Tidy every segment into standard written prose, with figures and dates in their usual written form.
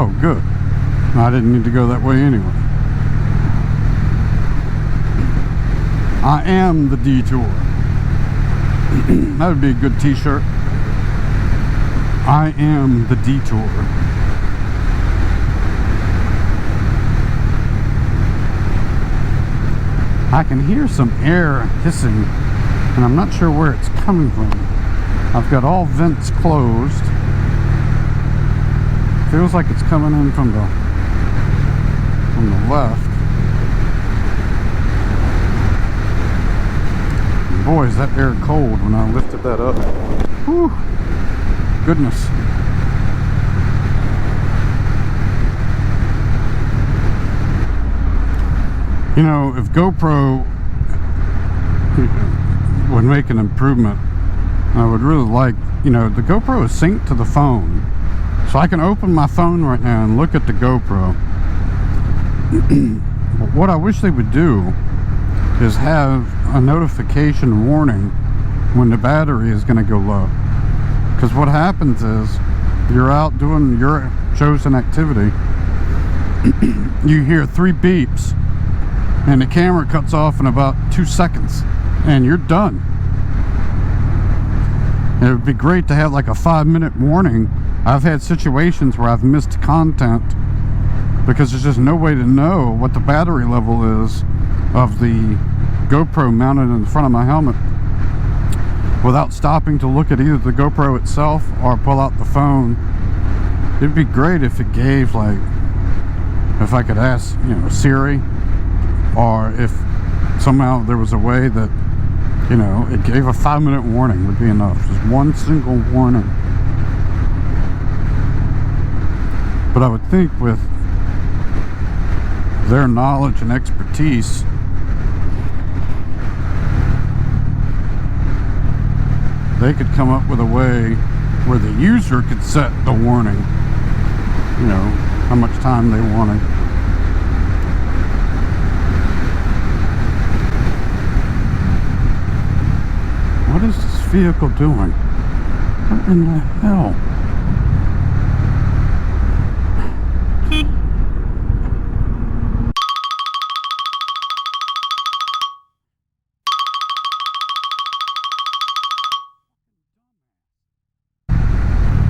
Oh, good. I didn't need to go that way anyway. I am the detour. That would be a good t-shirt. I am the detour. I can hear some air hissing, and I'm not sure where it's coming from. I've got all vents closed. Feels like it's coming in from the left. And boy, is that air cold when I lifted that up. Whew. Goodness. You know, if GoPro would make an improvement, I would really like, you know, the GoPro is synced to the phone. So I can open my phone right now and look at the GoPro. But what I wish they would do is have a notification warning when the battery is going to go low. Because what happens is, you're out doing your chosen activity, you hear 3 beeps, and the camera cuts off in about 2 seconds, and you're done. It would be great to have like a 5-minute warning. I've had situations where I've missed content because there's just no way to know what the battery level is of the GoPro mounted in the front of my helmet without stopping to look at either the GoPro itself or pull out the phone. It'd be great if it gave, like, if I could ask, you know, Siri, or if somehow there was a way that, you know, it gave a 5-minute warning would be enough. Just one single warning. But I would think with their knowledge and expertise, they could come up with a way where the user could set the warning, you know, how much time they wanted. What is this vehicle doing? What in the hell?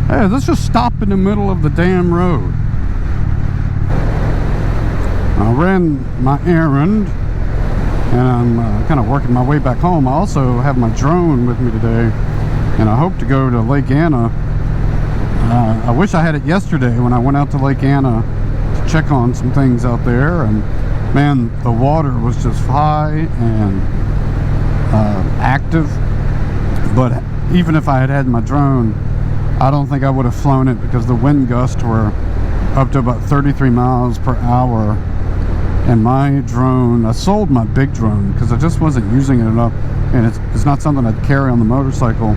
Hey, let's just stop in the middle of the damn road. I ran my errand, and I'm kind of working my way back home. I also have my drone with me today, and I hope to go to Lake Anna. I wish I had it yesterday when I went out to Lake Anna to check on some things out there, and man, the water was just high and active. But even if I had had my drone, I don't think I would have flown it because the wind gusts were up to about 33 miles per hour. And my drone, I sold my big drone because I just wasn't using it enough, and it's not something I'd carry on the motorcycle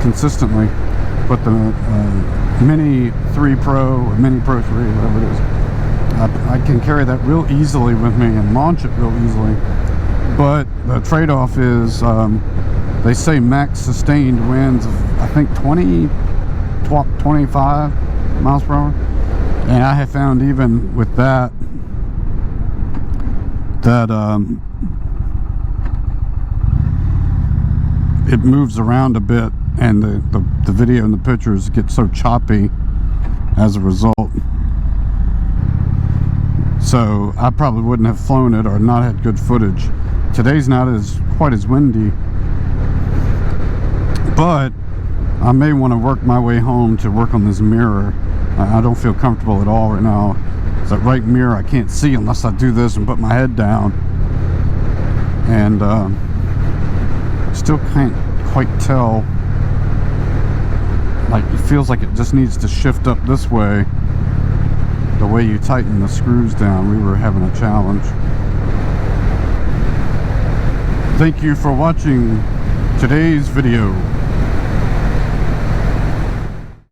consistently. But the Mini 3 Pro or Mini Pro 3, whatever it is, I can carry that real easily with me and launch it real easily. But the trade-off is they say max sustained winds of, I think, 25 miles per hour, and I have found even with that it moves around a bit, and the video and the pictures get so choppy as a result. So I probably wouldn't have flown it or not had good footage. Today's not quite as windy, but I may want to work my way home to work on this mirror. I don't feel comfortable at all right now. That right mirror I can't see unless I do this and put my head down, and still can't quite tell. Like, it feels like it just needs to shift up this way, the way you tighten the screws down. We were having a challenge. Thank you for watching today's video.